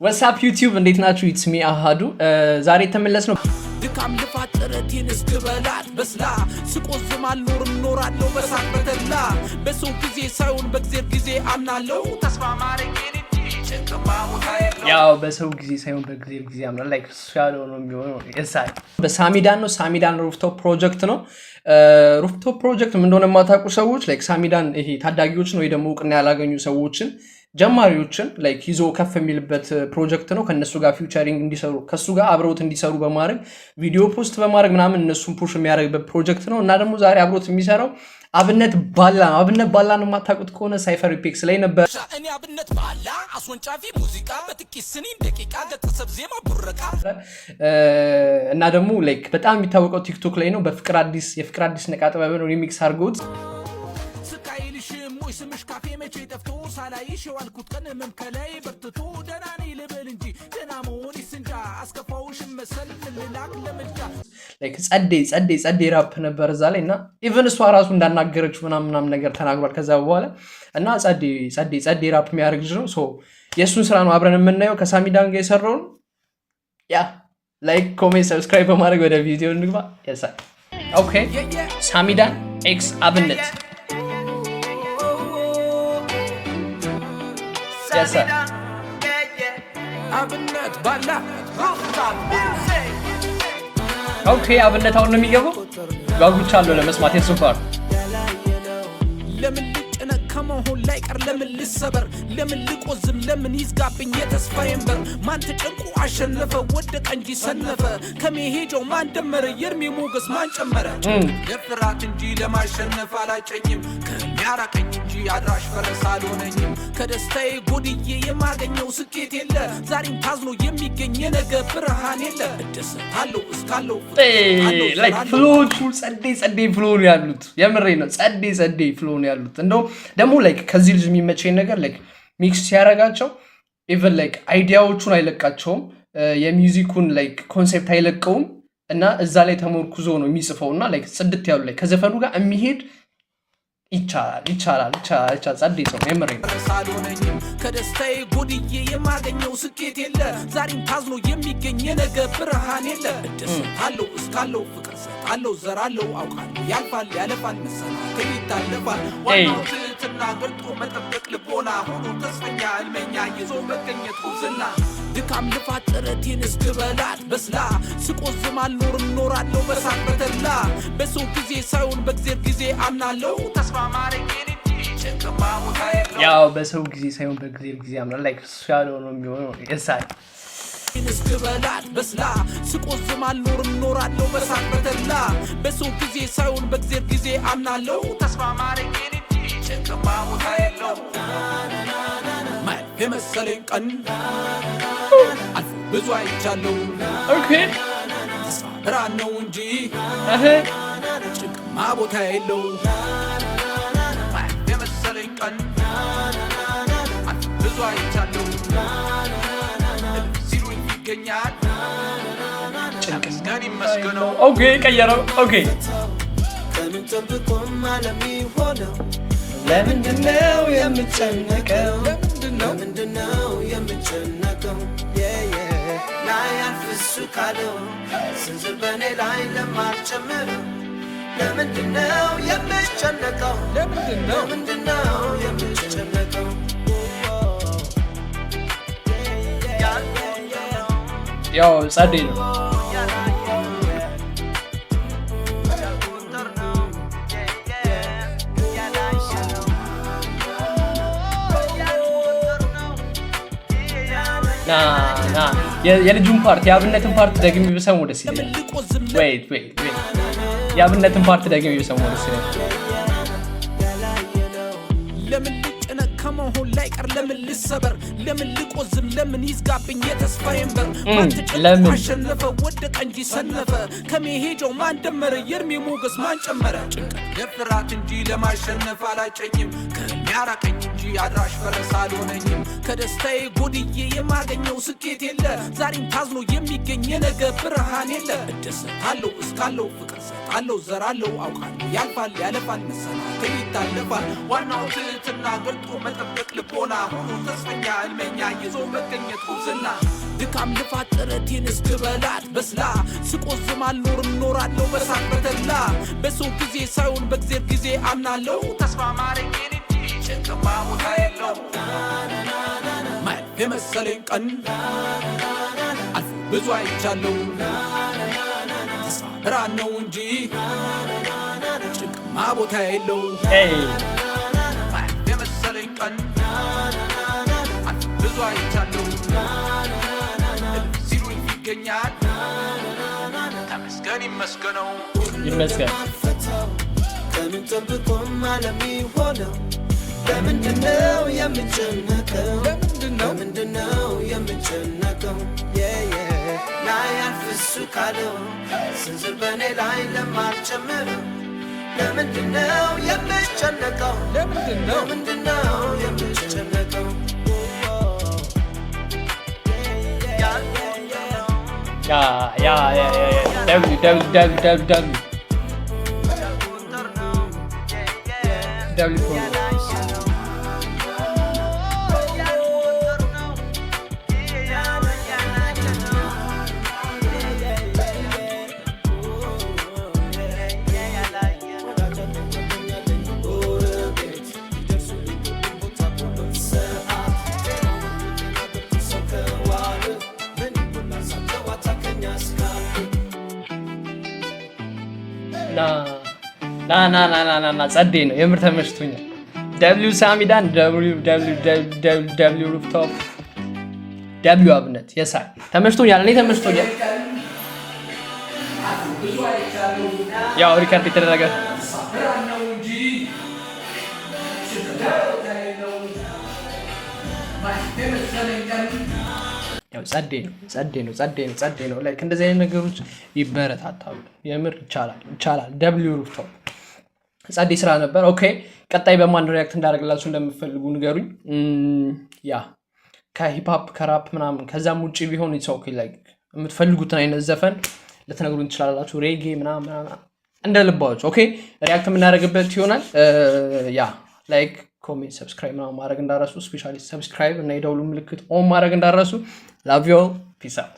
What's up YouTube እንዴት ናችሁ? It's me አሃዱ ዛሬ ተመለስነው ድካም ልፋት ጥረቴን እስክበላት በስላ ስቆዝም አልኖርም ኖራለሁ በሳቅ በተላ በሰው ጊዜ ሳይሆን በእግዚአብሔር ጊዜ አምናለሁ ተስፋ ማረጌን እንጂ ጭንቅማ ቦታ የለው ያው በሰው ጊዜ ሳይሆን በእግዚአብሔር ጊዜ አምናለሁ like ሻለው ነው የሚሆነው የሳይ በሳሚዳን ነው ሳሚዳን ሩፍቶፕ ፕሮጀክት ነው ሩፍቶፕ ፕሮጀክት ምን እንደሆነ ማታውቁ ሰዎች like ሳሚዳን ይሄ ታዳጊዎችን ወይ ደግሞ እውቅና ያላገኙ ሰዎችን ጀማሪዎችን like ይዞ ከፍ የሚልበት ፕሮጀክት ነው ከነሱ ጋር ፊውቸሪንግ እንዲሰሩ ከሱ ጋር አብሮት እንዲሰሩ በማድረግ ቪዲዮ ፖስት በማድረግ ምናምን እነሱን ፑሽ የሚያደርግበት ፕሮጀክት ነው እና ደግሞ ዛሬ አብሮት የሚሰራው አብነት ባላን ማታውቁት ከሆነ ሳይፈር ኢፔክስ ላይ ነበር እኔ አብነት ባላ አስወንጫፊ ሙዚቃ በጥቂት ስኒን ደቂቃ ገጠሰብ ዜማ ቡረቃ እና ደግሞ like በጣም የሚታወቀው ቲክቶክ ላይ ነው የፍቅር አዲስ ነቃጥበብ ነው ሪሚክስ አድርገውት ስምሽ ካፌ መቼ ጠፍቶ ሳላይሽ ዋልኩት ቀን መምከላይ በርትቶ ደናኔ ልበል እንጂ ደና መሆን ይስንጃ አስከፋውሽ መሰል ልላክ ለምልጃ like ጸዴ ራፕ ነበር እዛ ላይ እና ኢቭን እሷ ራሱ እንዳናገረችው ምናምን ነገር ተናግሯል ከዛ በኋላ እና ጸዴ ራፕ የሚያደርግ ነው ሶ የሱን ስራ ነው አብረን የምናየው ከሳሚዳን ጋር የሰራውን ያ ላይክ ኮሜንት ሰብስክራይብ በማድረግ ወደ ቪዲዮ እንግባ ያሳ ኦኬ ሳሚዳን ኤክስ አብነት Yes sir. አብነት ባላ Okay አብነት አሁን ነው የሚገባው ጋጉቻለሁ ለመስማት የሱፋር ለምን ልጨነቅ ከመሆን ላይ ቀር ለምን ልሰበር ለምን ልቆዝም ለምን ይዝጋብኝ የተስፋዬን በር ማን ተጨንቆ አሸነፈ ወደቀ እንጂ ሰነፈ ከመሄጃው ማን ደመረ የእድሜ ሞገስ ማን ጨመረ ለፍራት እንጂ ለማሸነፍ አላጨኝም ከሚያራቀኝ እንጂ አድራሽ ፈረስ አልሆነኝም ከደስታዬ ጎድዬ የማገኘው ስኬት የለ ዛሬም ታዝኖ የሚገኝ የነገ ብርሃን የለ እደሰታለሁ እስካለሁ like ፍሎቹ ጸዴ ፍሎ ነው ያሉት የምሬ ነው ጸዴ ፍሎ ነው ያሉት እንደው ደግሞ like ከዚህ ልጅ የሚመቸኝ ነገር like ሚክስ ሲያረጋቸው even like አይዲያዎቹን አይለቃቸውም የሚውዚኩን like ኮንሴፕት አይለቀውም እና እዛ ላይ ተመርኩዞ ነው የሚጽፈውና like ጽድት ያሉ ላይ ከዘፈኑ ጋር የሚሄድ ይቻላል ጸዴ ነው የምሬ ነው ከደስታዬ ጎድዬ የማገኘው ስኬት የለ ዛሬም ታዝኖ የሚገኝ የነገ ብርሃን የለ እደሰታለሁ እስካለሁ ፍቅር ሰጣለሁ ዘራለሁ አውቃለሁ ያልፋል ያለፋል መሰናክል ይታለፋል ዋናው ትህትና ገልጦ መጠበቅ ልቦና ሆኖ ተስፈኛ እልመኛ ይዞ መገኘት ጉብዝና ድካም ልፋት ጥረቴን እስክበላት በስላ ስቆዝም አልኖርም ኖራለሁ በሳቅ በተላ በሰው ጊዜ ሳይሆን በእግዚአብሔር ጊዜ አምናለሁ ተስፋ ማረጌን እንጂ ጭንቅማ ቦታ የለው ያው በሰው ጊዜ ሳይሆን በእግዚአብሔር ጊዜ አምናለሁ like ሻለው ነው የሚሆነው የሳይ እስክበላት በስላ ስቆዝም አልኖርም ኖራለሁ በሳቅ በተላ በሰው ጊዜ ሳይሆን በእግዚአብሔር ጊዜ አምናለሁ ተስፋ ማረጌን እንጂ ጭንቅማ ቦታ የለው የመሰለኝ ቀን አልፎ ብዙ አይቻለሁ okay ተስፋ ብርሃን ነው እንጂ ጭንቅማ ቦታ የለው የመሰለኝ ቀን አልፎ ብዙ አይቻለሁ ሲሉኝ ይገኛል ጭንቅስጋን ይመስገነው okay ቀየረው okay ከምን ጠብቆም ዓለም ይሆነው ለምንድነው የምትጨነቀው ለምንድነው የምትጨነቀው ላይ አልፍሱ ካለው ስንዝር በኔ ላይ ለማልጨምረው ለምንድነው የምትጨነቀው ለምንድነው የምትጨነቀው ያው ጸዴ ነው ና የልጁን ፓርት የአብነትን ፓርት ደግሜ ብሰሙ ደስ ይለኛል wait የአብነትን ፓርት ደግሜ ብሰሙ ደስ ይለኛል ለምን ልጨነቅ ከመሆን ላይ ቀር ለምን ልሰበር ለምን ልቆዝም ለምን ይዝጋብኝ የተስፋዬን በር ማን ተጨንቆ አሸነፈ ወደቀ እንጂ ሰነፈ ከመሄጃው ማን ደመረ የእድሜ ሞገስ ማን ጨመረ ለፍራት እንጂ ለማሸነፍ አላጨኝም ከሚያራቀኝ እንጂ አድራሽ ፈረስ አልሆነኝም ከደስታዬ ጎድዬ የማገኘው ስኬት የለ ዛሬም ታዝኖ የሚገኝ የነገ ብርሃን የለ እደሰታለሁ እስካለሁ ፍቅር ሰጣለሁ ዘራለሁ አውቃለሁ ያልፋል ያለፋል መሰናክል ይታለፋል ዋናው ትህትና ገልጦ መጠበቅ ልቦና ሆኖ ተስፈኛ እልመኛ ይዞ መገኘት ጉብዝና ድካም ልፋት ጥረቴን እስክበላት በስላ ስቆዝም አልኖርም ኖራለሁ በሳቅ በተላ በሰው ጊዜ ሳይሆን በእግዚአብሔር ጊዜ አምናለሁ ተስፋ ማረጌን እንጂ ጭንቅማ ቦታ የለው ማየት የመሰለኝ ቀን አልፎ ብዙ አይቻለሁ ተስፋ ብርሃን ነው እንጂ ጭንቅማ ቦታ የለው ማየት የመሰለኝ ቀን አልፎ ብዙ አይቻለሁ ሲሉኝ ይገኛል ተመስገን ይመስገነው ይመስገን ከምን ጠብቆም ዓለም ይሆነው ለምንድነው የምጨነቀው ለምንድነው የምጨነቀው ላይ አልፍሱ ካለው ስንዝር በኔ ላይ ለማልጨምረው ለምንድነው የምጨነቀው ለምንድነው የምጨነቀው ና ጸዴ ነው የምር ተመችቶኛል። ደብሊው ሳሚዳን ደብሊው ሩፍቶፕ ደብሊው አብነት የሳይ ተመችቶኛል። እኔ ተመችቶኛል። ያው ሪከርድ የተደረገ ያው ጸዴ ነው ላይክ እንደዚህ አይነት ነገሮች ይበረታታሉ። የምር ይቻላል። ደብሊው ሩፍቶፕ ጸዴ ስራ ነበር። ኦኬ ቀጣይ በማን ሪያክት እንዳደረግላችሁ እንደምትፈልጉ ንገሩኝ። ያ ከሂፕ-ሆፕ ከራፕ ምናምን ከዛም ውጪ ቢሆን ኢትስ ኦኬ ላይክ የምትፈልጉትን አይነት ዘፈን ልትነግሩን ትችላላችሁ። ሬጌ ምናምን እንደ ልባችሁ ኦኬ ሪያክት የምናደርግበት ይሆናል። ያ ላይክ ኮሜንት ሰብስክራይብ ምናምን ማድረግ እንዳረሱ ስፔሻሊ ሰብስክራይብ እና የደውሉ ምልክት ኦን ማድረግ እንዳረሱ ላቭ ዩ ኦል ፒስ አውት